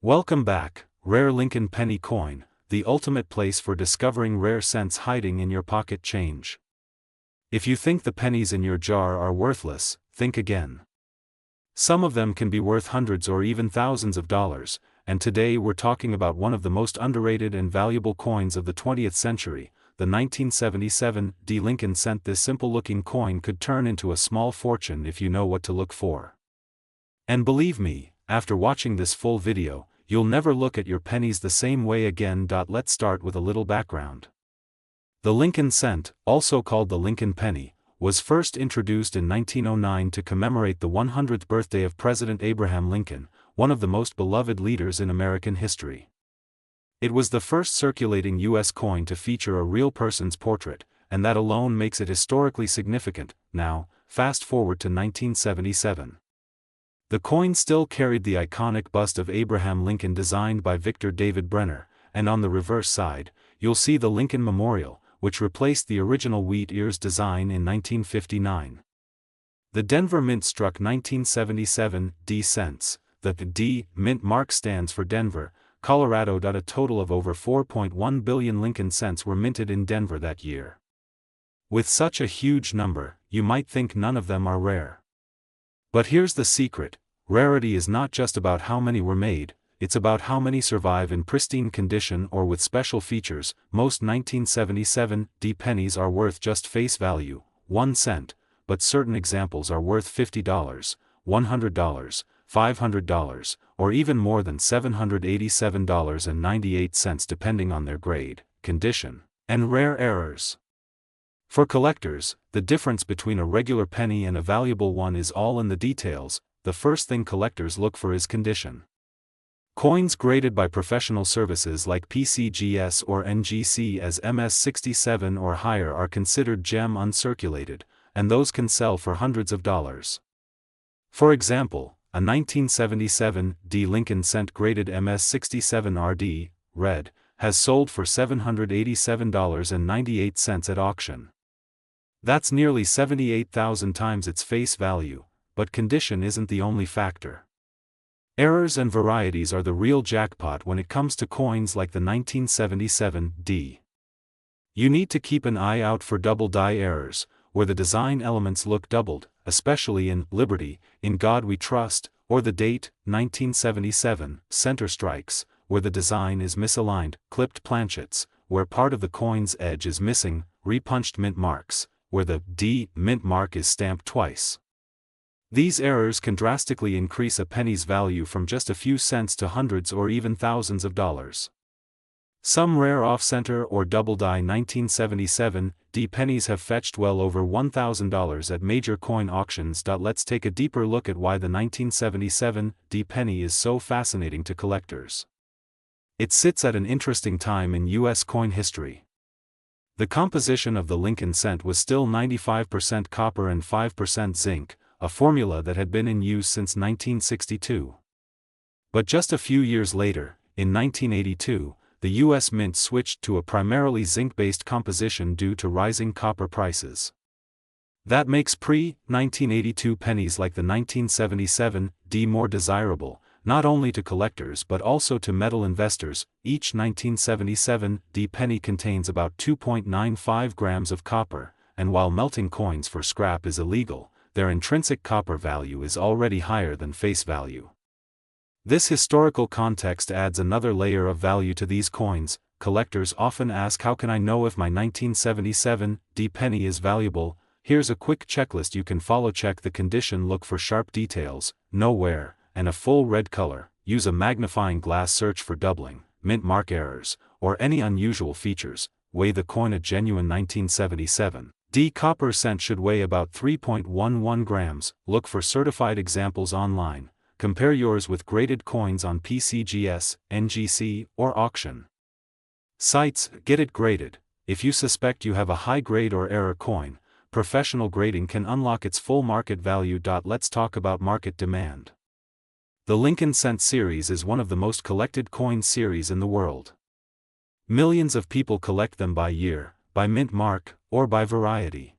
Welcome back, Rare Lincoln Penny Coin, the ultimate place for discovering rare cents hiding in your pocket change. If you think the pennies in your jar are worthless, think again. Some of them can be worth hundreds or even thousands of dollars, and today we're talking about one of the most underrated and valuable coins of the 20th century, the 1977 D Lincoln cent. This simple-looking coin could turn into a small fortune if you know what to look for. And believe me, after watching this full video, you'll never look at your pennies the same way again. Let's start with a little background. The Lincoln cent, also called the Lincoln penny, was first introduced in 1909 to commemorate the 100th birthday of President Abraham Lincoln, one of the most beloved leaders in American history. It was the first circulating U.S. coin to feature a real person's portrait, and that alone makes it historically significant. Now, fast forward to 1977. The coin still carried the iconic bust of Abraham Lincoln designed by Victor David Brenner, and on the reverse side, you'll see the Lincoln Memorial, which replaced the original wheat ears design in 1959. The Denver Mint struck 1977 D cents. The D Mint mark stands for Denver, Colorado. A total of over 4.1 billion Lincoln cents were minted in Denver that year. With such a huge number, you might think none of them are rare. But here's the secret: rarity is not just about how many were made, it's about how many survive in pristine condition or with special features. Most 1977 D pennies are worth just face value, 1 cent, but certain examples are worth $50, $100, $500, or even more than $787.98 depending on their grade, condition, and rare errors. For collectors, the difference between a regular penny and a valuable one is all in the details. The first thing collectors look for is condition. Coins graded by professional services like PCGS or NGC as MS67 or higher are considered gem uncirculated, and those can sell for hundreds of dollars. For example, a 1977 D Lincoln cent graded MS67 RD, red, has sold for $787.98 at auction. That's nearly 78,000 times its face value, but condition isn't the only factor. Errors and varieties are the real jackpot when it comes to coins like the 1977 D. You need to keep an eye out for double die errors, where the design elements look doubled, especially in Liberty, In God We Trust, or the date, 1977, center strikes, where the design is misaligned, clipped planchets, where part of the coin's edge is missing, repunched mint marks, where the D mint mark is stamped twice. These errors can drastically increase a penny's value from just a few cents to hundreds or even thousands of dollars. Some rare off-center or double-die 1977 D pennies have fetched well over $1,000 at major coin auctions. Let's take a deeper look at why the 1977 D penny is so fascinating to collectors. It sits at an interesting time in U.S. coin history. The composition of the Lincoln cent was still 95% copper and 5% zinc, a formula that had been in use since 1962. But just a few years later, in 1982, the U.S. Mint switched to a primarily zinc-based composition due to rising copper prices. That makes pre-1982 pennies like the 1977 D more desirable, not only to collectors but also to metal investors. Each 1977 D penny contains about 2.95 grams of copper, and while melting coins for scrap is illegal, their intrinsic copper value is already higher than face value. This historical context adds another layer of value to these coins. Collectors often ask, how can I know if my 1977 D penny is valuable? Here's a quick checklist you can follow. Check the condition, look for sharp details, no wear, and a full red color. Use a magnifying glass, search for doubling, mint mark errors, or any unusual features. Weigh the coin. A genuine 1977 D copper cent should weigh about 3.11 grams. Look for certified examples online. Compare yours with graded coins on PCGS, NGC, or auction sites. Get it graded. If you suspect you have a high grade or error coin, professional grading can unlock its full market value. Let's talk about market demand. The Lincoln cent series is one of the most collected coin series in the world. Millions of people collect them by year, by mint mark, or by variety.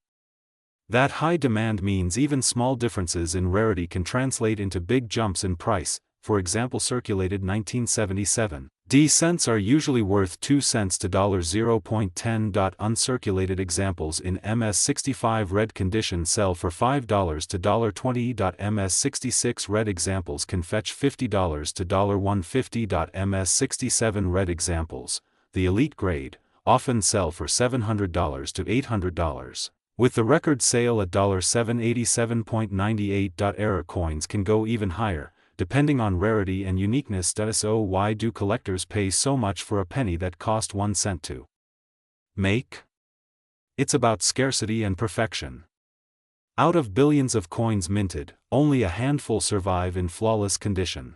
That high demand means even small differences in rarity can translate into big jumps in price. for example circulated 1977. D cents are usually worth 2 cents to $0.10. Uncirculated examples in MS65 red condition sell for $5 to $20. MS66 red examples can fetch $50 to $150. MS67 red examples, the elite grade, often sell for $700 to $800. With the record sale at $787.98. Error coins can go even higher, depending on rarity and uniqueness. So why do collectors pay so much for a penny that cost 1 cent to make? It's about scarcity and perfection. Out of billions of coins minted, only a handful survive in flawless condition.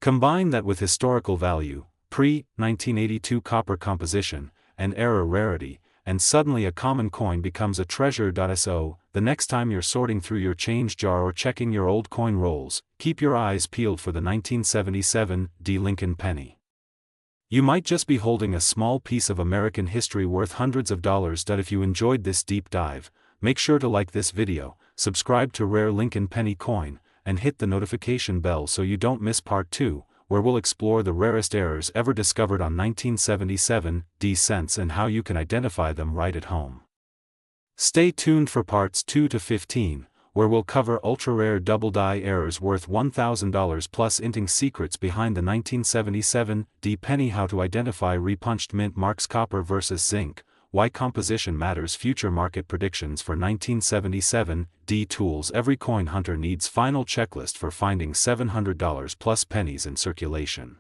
Combine that with historical value, pre-1982 copper composition, and error rarity, and suddenly a common coin becomes a treasure. So, the next time you're sorting through your change jar or checking your old coin rolls, keep your eyes peeled for the 1977 D Lincoln penny. You might just be holding a small piece of American history worth hundreds of dollars. If you enjoyed this deep dive, make sure to like this video, subscribe to Rare Lincoln Penny Coin, and hit the notification bell so you don't miss part 2, where we'll explore the rarest errors ever discovered on 1977 D cents and how you can identify them right at home. Stay tuned for parts 2 to 15, where we'll cover ultra-rare double-die errors worth $1,000 plus inting secrets behind the 1977 D penny, how to identify repunched mint marks, copper versus zinc, why composition matters, future market predictions for 1977 D tools. Every coin hunter needs final checklist for finding $700 plus pennies in circulation.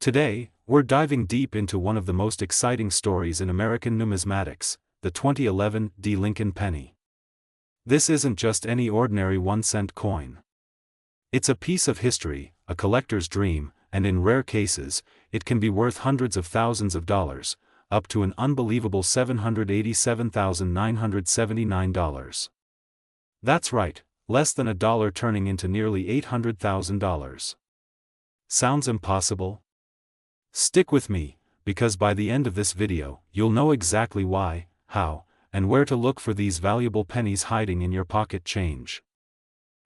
Today, we're diving deep into one of the most exciting stories in American numismatics, the 2011 D Lincoln penny. This isn't just any ordinary 1-cent coin. It's a piece of history, a collector's dream, and in rare cases, it can be worth hundreds of thousands of dollars, up to an unbelievable $787,979. That's right, less than $1 turning into nearly $800,000. Sounds impossible? Stick with me, because by the end of this video, you'll know exactly why, how, and where to look for these valuable pennies hiding in your pocket change.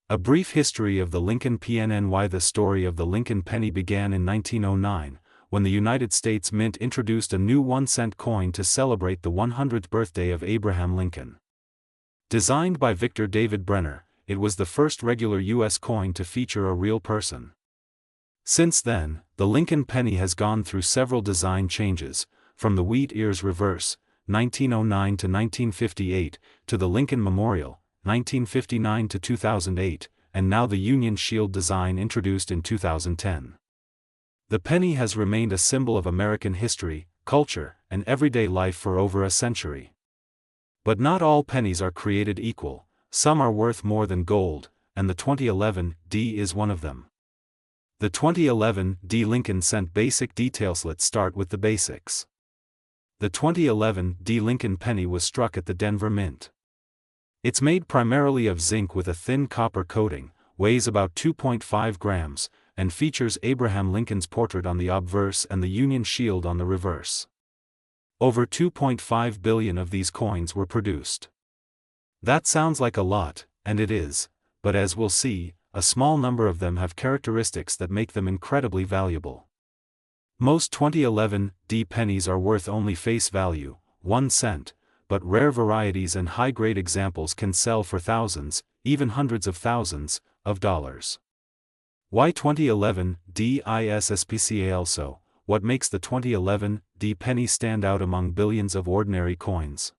A brief history of the Lincoln PNNY. The story of the Lincoln penny began in 1909, when the United States Mint introduced a new 1-cent coin to celebrate the 100th birthday of Abraham Lincoln. Designed by Victor David Brenner, it was the first regular U.S. coin to feature a real person. Since then, the Lincoln penny has gone through several design changes, from the wheat ears reverse, 1909 to 1958, to the Lincoln Memorial, 1959 to 2008, and now the Union Shield design introduced in 2010. The penny has remained a symbol of American history, culture, and everyday life for over a century. But not all pennies are created equal, some are worth more than gold, and the 2011 D is one of them. The 2011 D Lincoln cent basic details. Let's start with the basics. The 2011 D Lincoln penny was struck at the Denver Mint. It's made primarily of zinc with a thin copper coating, weighs about 2.5 grams, and features Abraham Lincoln's portrait on the obverse and the Union Shield on the reverse. Over 2.5 billion of these coins were produced. That sounds like a lot, and it is, but as we'll see, a small number of them have characteristics that make them incredibly valuable. Most 2011 D pennies are worth only face value, 1 cent, but rare varieties and high-grade examples can sell for thousands, even hundreds of thousands, of dollars. Why 2011 D ISSPCAL? So, what makes the 2011 D penny stand out among billions of ordinary coins?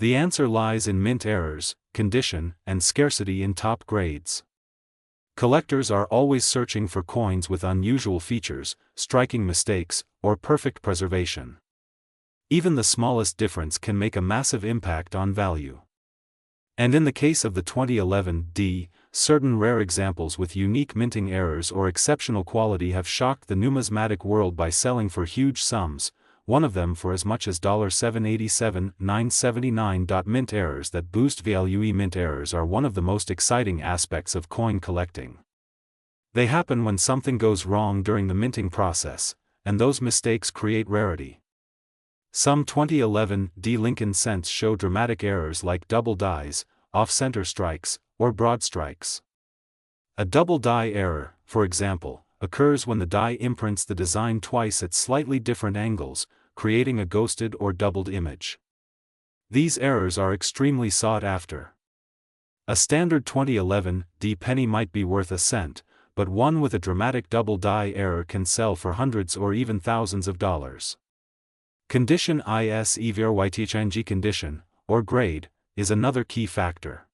The answer lies in mint errors, condition, and scarcity in top grades. Collectors are always searching for coins with unusual features, striking mistakes, or perfect preservation. Even the smallest difference can make a massive impact on value. And in the case of the 2011 D, certain rare examples with unique minting errors or exceptional quality have shocked the numismatic world by selling for huge sums, one of them for as much as $787,979. Mint errors that boost value. Mint errors are one of the most exciting aspects of coin collecting. They happen when something goes wrong during the minting process, and those mistakes create rarity. Some 2011 D Lincoln cents show dramatic errors like double dies, off-center strikes, or broad strikes. A double die error, for example, occurs when the die imprints the design twice at slightly different angles, creating a ghosted or doubled image. These errors are extremely sought after. A standard 2011 D penny might be worth a cent, but one with a dramatic double die error can sell for hundreds or even thousands of dollars. Condition is EVRYTHNG condition, or grade, is another key factor.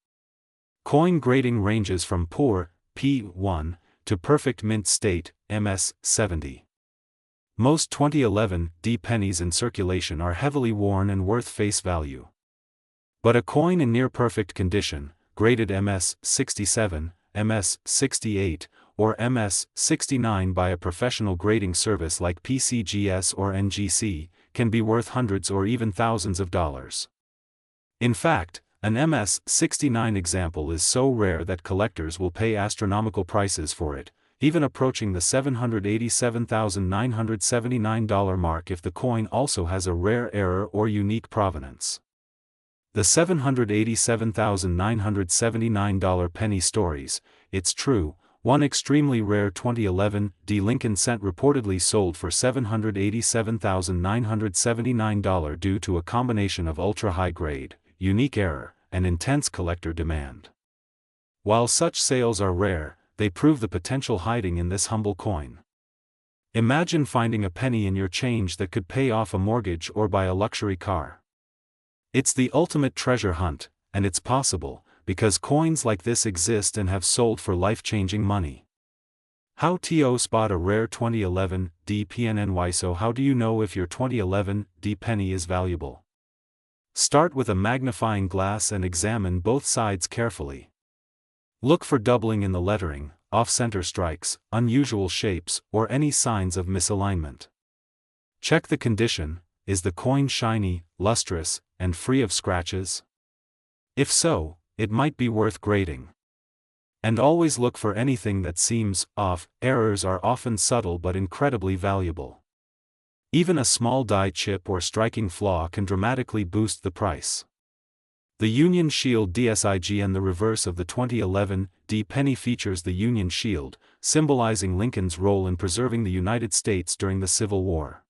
Coin grading ranges from poor, P1, to perfect mint state, MS70. Most 2011 D pennies in circulation are heavily worn and worth face value. But a coin in near-perfect condition, graded MS67, MS68, or MS69 by a professional grading service like PCGS or NGC, can be worth hundreds or even thousands of dollars. In fact, an MS69 example is so rare that collectors will pay astronomical prices for it, even approaching the $787,979 mark if the coin also has a rare error or unique provenance. The $787,979 penny stories, it's true, one extremely rare 2011 D Lincoln cent reportedly sold for $787,979 due to a combination of ultra-high grade, unique error, and intense collector demand. While such sales are rare, they prove the potential hiding in this humble coin. Imagine finding a penny in your change that could pay off a mortgage or buy a luxury car. It's the ultimate treasure hunt, and it's possible, because coins like this exist and have sold for life-changing money. How to spot a rare 2011 D PNNY? So how do you know if your 2011 D penny is valuable? Start with a magnifying glass and examine both sides carefully. Look for doubling in the lettering, off-center strikes, unusual shapes, or any signs of misalignment. Check the condition. Is the coin shiny, lustrous, and free of scratches? If so, it might be worth grading. And always look for anything that seems off. Errors are often subtle but incredibly valuable. Even a small die chip or striking flaw can dramatically boost the price. The Union Shield DSIG and the reverse of the 2011 D penny features the Union Shield, symbolizing Lincoln's role in preserving the United States during the Civil War.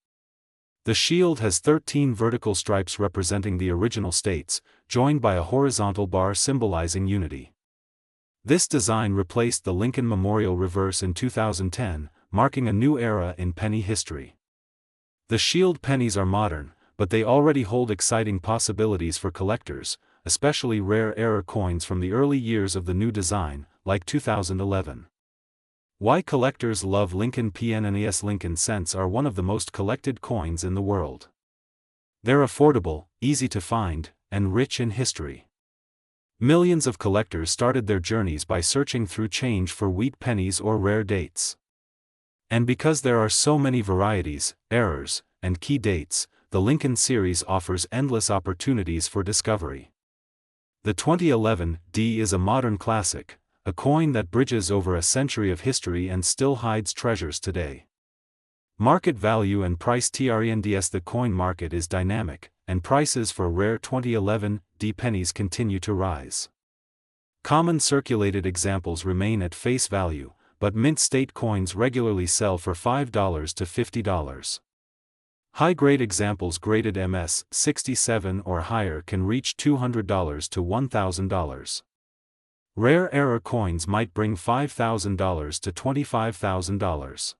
The shield has 13 vertical stripes representing the original states, joined by a horizontal bar symbolizing unity. This design replaced the Lincoln Memorial reverse in 2010, marking a new era in penny history. The shield pennies are modern, but they already hold exciting possibilities for collectors, especially rare error coins from the early years of the new design, like 2011. Why collectors love Lincoln PNNES? Lincoln cents are one of the most collected coins in the world. They're affordable, easy to find, and rich in history. Millions of collectors started their journeys by searching through change for wheat pennies or rare dates. And because there are so many varieties, errors, and key dates, the Lincoln series offers endless opportunities for discovery. The 2011 D is a modern classic, a coin that bridges over a century of history and still hides treasures today. Market value and price. Trends. The coin market is dynamic, and prices for rare 2011 D pennies continue to rise. Common circulated examples remain at face value, but mint state coins regularly sell for $5 to $50. High-grade examples graded MS67 or higher can reach $200 to $1,000. Rare error coins might bring $5,000 to $25,000.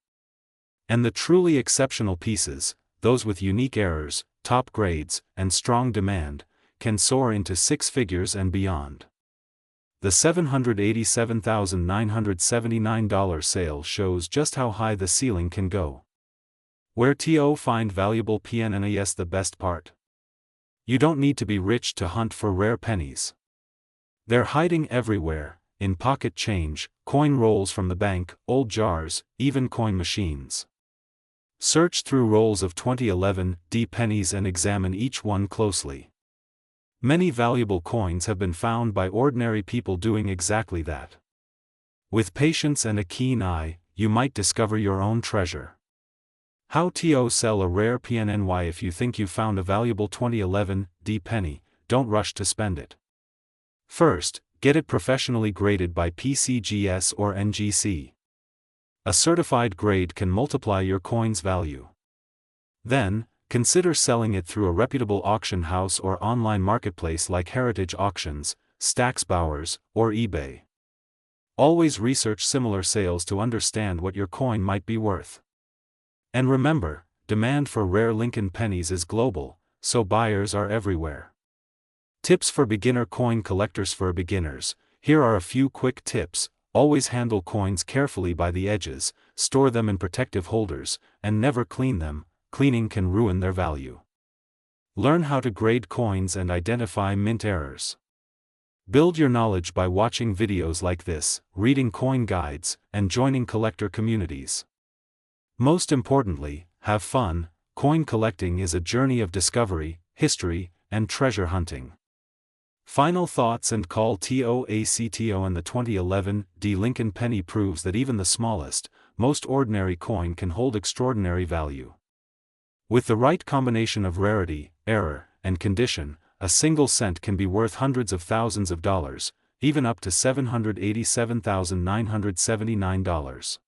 And the truly exceptional pieces, those with unique errors, top grades, and strong demand, can soar into six figures and beyond. The $787,979 sale shows just how high the ceiling can go. Where to find valuable PNNES? The best part? You don't need to be rich to hunt for rare pennies. They're hiding everywhere, in pocket change, coin rolls from the bank, old jars, even coin machines. Search through rolls of 2011 D pennies and examine each one closely. Many valuable coins have been found by ordinary people doing exactly that. With patience and a keen eye, you might discover your own treasure. How to sell a rare PNNY? If you think you found a valuable 2011 D penny, don't rush to spend it. First, get it professionally graded by PCGS or NGC. A certified grade can multiply your coin's value. Then, consider selling it through a reputable auction house or online marketplace like Heritage Auctions, Stacksbowers, or eBay. Always research similar sales to understand what your coin might be worth. And remember, demand for rare Lincoln pennies is global, so buyers are everywhere. Tips for beginner coin collectors. For beginners, here are a few quick tips. Always handle coins carefully by the edges, store them in protective holders, and never clean them. Cleaning can ruin their value. Learn how to grade coins and identify mint errors. Build your knowledge by watching videos like this, reading coin guides, and joining collector communities. Most importantly, have fun. Coin collecting is a journey of discovery, history, and treasure hunting. Final thoughts and call TOACTO. And the 2011 D Lincoln penny proves that even the smallest, most ordinary coin can hold extraordinary value. With the right combination of rarity, error, and condition, a single cent can be worth hundreds of thousands of dollars, even up to $787,979.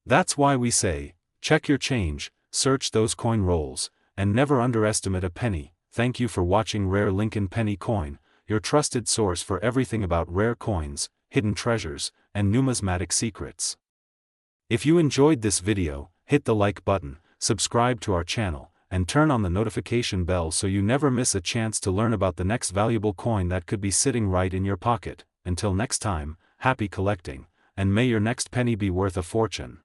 That's why we say, check your change, search those coin rolls, and never underestimate a penny. Thank you for watching Rare Lincoln Penny Coin, your trusted source for everything about rare coins, hidden treasures, and numismatic secrets. If you enjoyed this video, hit the like button, subscribe to our channel, and turn on the notification bell so you never miss a chance to learn about the next valuable coin that could be sitting right in your pocket. Until next time, happy collecting, and may your next penny be worth a fortune.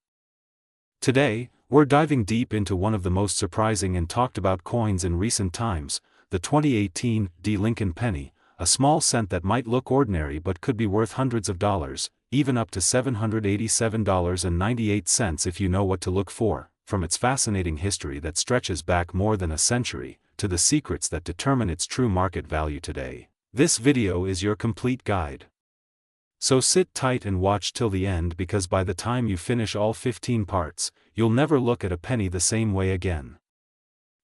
Today, we're diving deep into one of the most surprising and talked about coins in recent times, the 2018 D Lincoln penny, a small cent that might look ordinary but could be worth hundreds of dollars, even up to $787.98 if you know what to look for. From its fascinating history that stretches back more than a century, to the secrets that determine its true market value today, this video is your complete guide. So sit tight and watch till the end, because by the time you finish all 15 parts, you'll never look at a penny the same way again.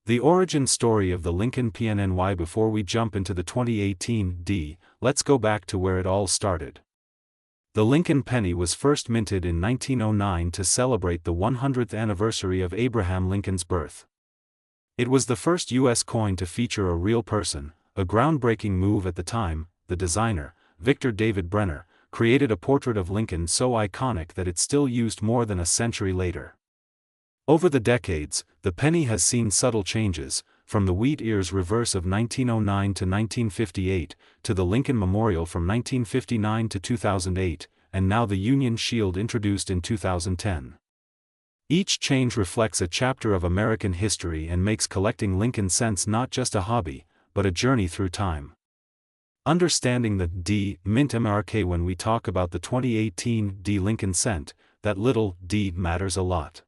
The origin story of the Lincoln PNNY. Before we jump into the 2018 D, let's go back to where it all started. The Lincoln penny was first minted in 1909 to celebrate the 100th anniversary of Abraham Lincoln's birth. It was the first U.S. coin to feature a real person, a groundbreaking move at the time. The designer, Victor David Brenner, created a portrait of Lincoln so iconic that it's still used more than a century later. Over the decades, the penny has seen subtle changes, from the wheat ears reverse of 1909 to 1958, to the Lincoln Memorial from 1959 to 2008, and now the Union Shield introduced in 2010. Each change reflects a chapter of American history and makes collecting Lincoln cents not just a hobby, but a journey through time. Understanding the D Mint MRK. When we talk about the 2018 D Lincoln cent, that little d matters a lot.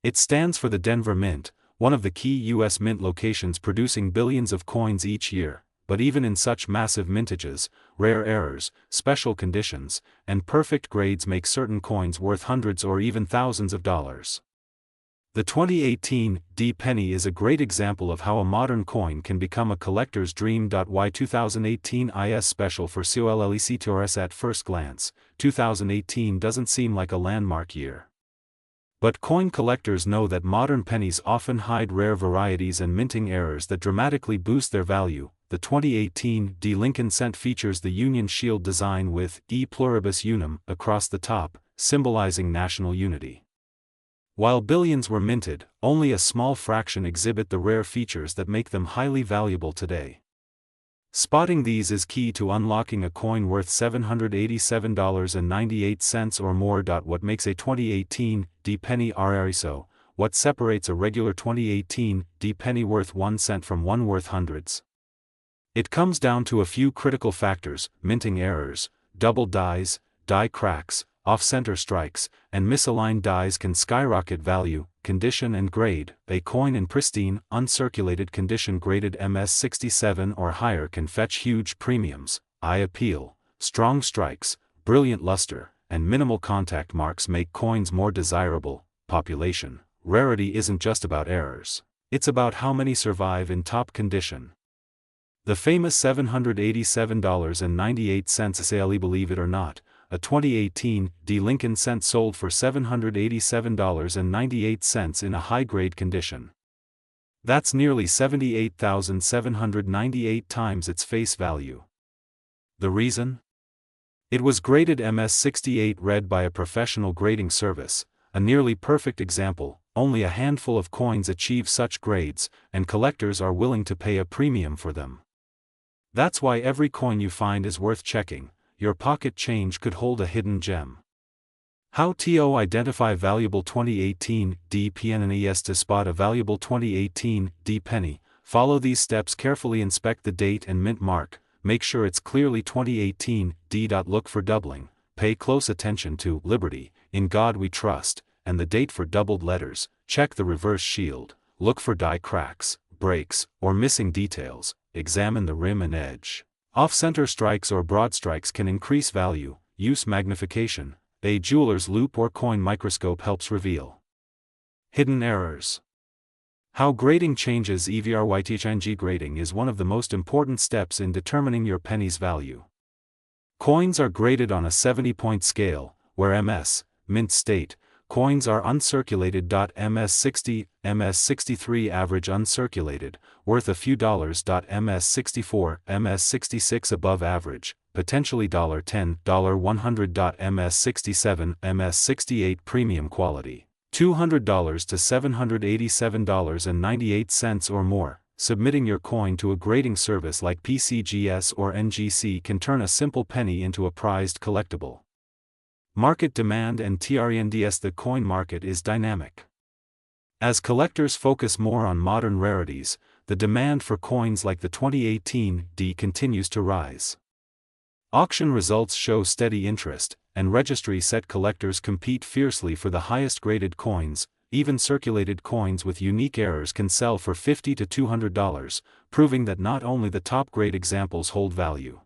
It stands for the Denver Mint, one of the key U.S. mint locations producing billions of coins each year. But even in such massive mintages, rare errors, special conditions, and perfect grades make certain coins worth hundreds or even thousands of dollars. The 2018 D penny is a great example of how a modern coin can become a collector's dream. Why 2018 is special for collectors? At first glance, 2018 doesn't seem like a landmark year. But coin collectors know that modern pennies often hide rare varieties and minting errors that dramatically boost their value. The 2018 D Lincoln cent features the Union Shield design with E Pluribus Unum across the top, symbolizing national unity. While billions were minted, only a small fraction exhibit the rare features that make them highly valuable today. Spotting these is key to unlocking a coin worth $787.98 or more. What makes a 2018 D penny rare? So, what separates a regular 2018 D penny worth 1 cent from one worth hundreds? It comes down to a few critical factors: minting errors, double dies, die cracks, off-center strikes, and misaligned dies can skyrocket value. Condition and grade: a coin in pristine, uncirculated condition graded MS67 or higher can fetch huge premiums. Eye appeal, strong strikes, brilliant luster, and minimal contact marks make coins more desirable. Population: rarity isn't just about errors, it's about how many survive in top condition. The famous $787.98 sale, believe it or not, a 2018 D Lincoln Cent sold for $787.98 in a high-grade condition. That's nearly 78,798 times its face value. The reason? It was graded MS68 red by a professional grading service, a nearly perfect example. Only a handful of coins achieve such grades, and collectors are willing to pay a premium for them. That's why every coin you find is worth checking. Your pocket change could hold a hidden gem. How to identify valuable 2018 D pennies. To spot a valuable 2018 D penny, follow these steps carefully. Inspect the date and mint mark, make sure it's clearly 2018 D. Look for doubling, pay close attention to Liberty, In God We Trust, and the date for doubled letters. Check the reverse shield, look for die cracks, breaks, or missing details. Examine the rim and edge. Off-center strikes or broad strikes can increase value. Use magnification. A jeweler's loupe or coin microscope helps reveal hidden errors. How grading changes. EVRYTHNG grading is one of the most important steps in determining your penny's value. Coins are graded on a 70-point scale, where MS, mint state, coins are uncirculated. MS60, MS63 average uncirculated, worth a few dollars. MS64, MS66 above average, potentially $10, $100. MS67, MS68 premium quality, $200 to $787.98 or more. Submitting your coin to a grading service like PCGS or NGC can turn a simple penny into a prized collectible. Market demand and trends. The coin market is dynamic. As collectors focus more on modern rarities, the demand for coins like the 2018 D continues to rise. Auction results show steady interest, and registry set collectors compete fiercely for the highest graded coins. Even circulated coins with unique errors can sell for $50 to $200, proving that not only the top-grade examples hold value.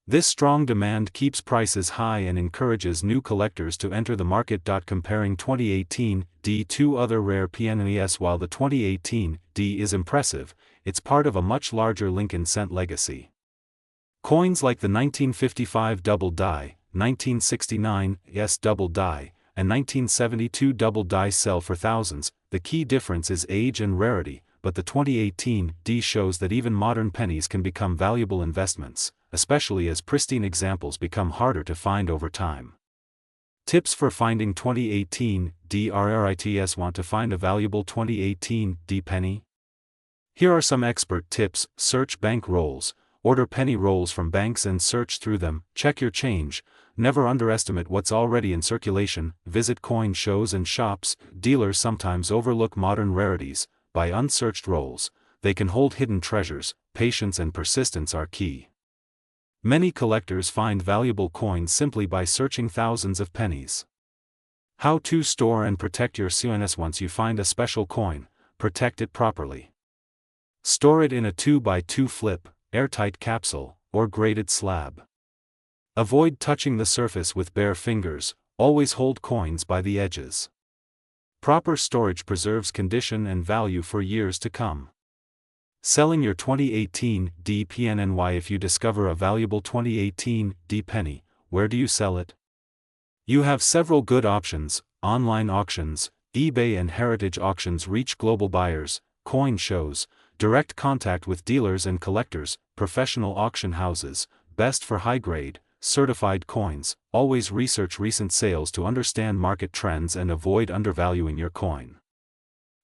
This strong demand keeps prices high and encourages new collectors to enter the market. Comparing 2018 D to other rare pennies. While the 2018 D is impressive, it's part of a much larger Lincoln Cent legacy. Coins like the 1955 double die, 1969 S double die, and 1972 double die sell for thousands. The key difference is age and rarity, but the 2018 D shows that even modern pennies can become valuable investments, especially as pristine examples become harder to find over time. Tips for finding 2018 D rarities. Want to find a valuable 2018 D penny? Here are some expert tips. Search bank rolls. Order penny rolls from banks and search through them. Check your change. Never underestimate what's already in circulation. Visit coin shows and shops. Dealers sometimes overlook modern rarities. Buy unsearched rolls. They can hold hidden treasures. Patience and persistence are key. Many collectors find valuable coins simply by searching thousands of pennies. How to store and protect your coins. Once you find a special coin, protect it properly. Store it in a 2x2 flip, airtight capsule, or graded slab. Avoid touching the surface with bare fingers. Always hold coins by the edges. Proper storage preserves condition and value for years to come. Selling your 2018 D penny. If you discover a valuable 2018 D penny, where do you sell it? You have several good options. Online auctions, eBay and heritage auctions reach global buyers. Coin shows, direct contact with dealers and collectors. Professional auction houses, best for high-grade, certified coins. Always research recent sales to understand market trends and avoid undervaluing your coin.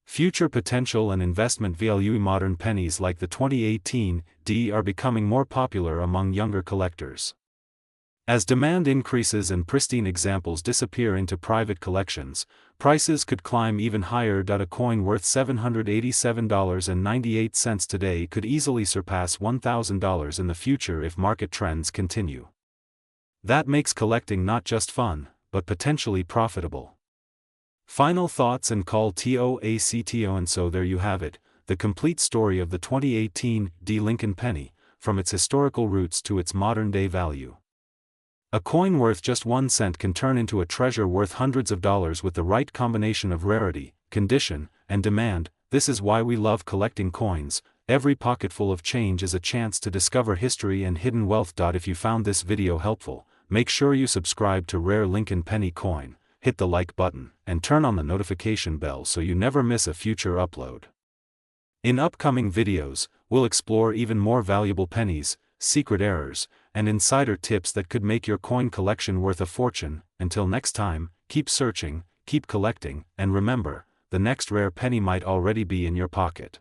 Future potential and investment value. Modern pennies like the 2018 D are becoming more popular among younger collectors. As demand increases and pristine examples disappear into private collections, prices could climb even higher. A coin worth $787.98 today could easily surpass $1,000 in the future if market trends continue. That makes collecting not just fun, but potentially profitable. Final thoughts and call to ACTO. And so there you have it, the complete story of the 2018 D Lincoln penny, from its historical roots to its modern-day value. A coin worth just 1 cent can turn into a treasure worth hundreds of dollars with the right combination of rarity, condition, and demand. This is why we love collecting coins. Every pocketful of change is a chance to discover history and hidden wealth. If you found this video helpful, make sure you subscribe to Rare Lincoln Penny Coin, hit the like button, and turn on the notification bell so you never miss a future upload. In upcoming videos, we'll explore even more valuable pennies, secret errors, and insider tips that could make your coin collection worth a fortune. Until next time, keep searching, keep collecting, and remember, the next rare penny might already be in your pocket.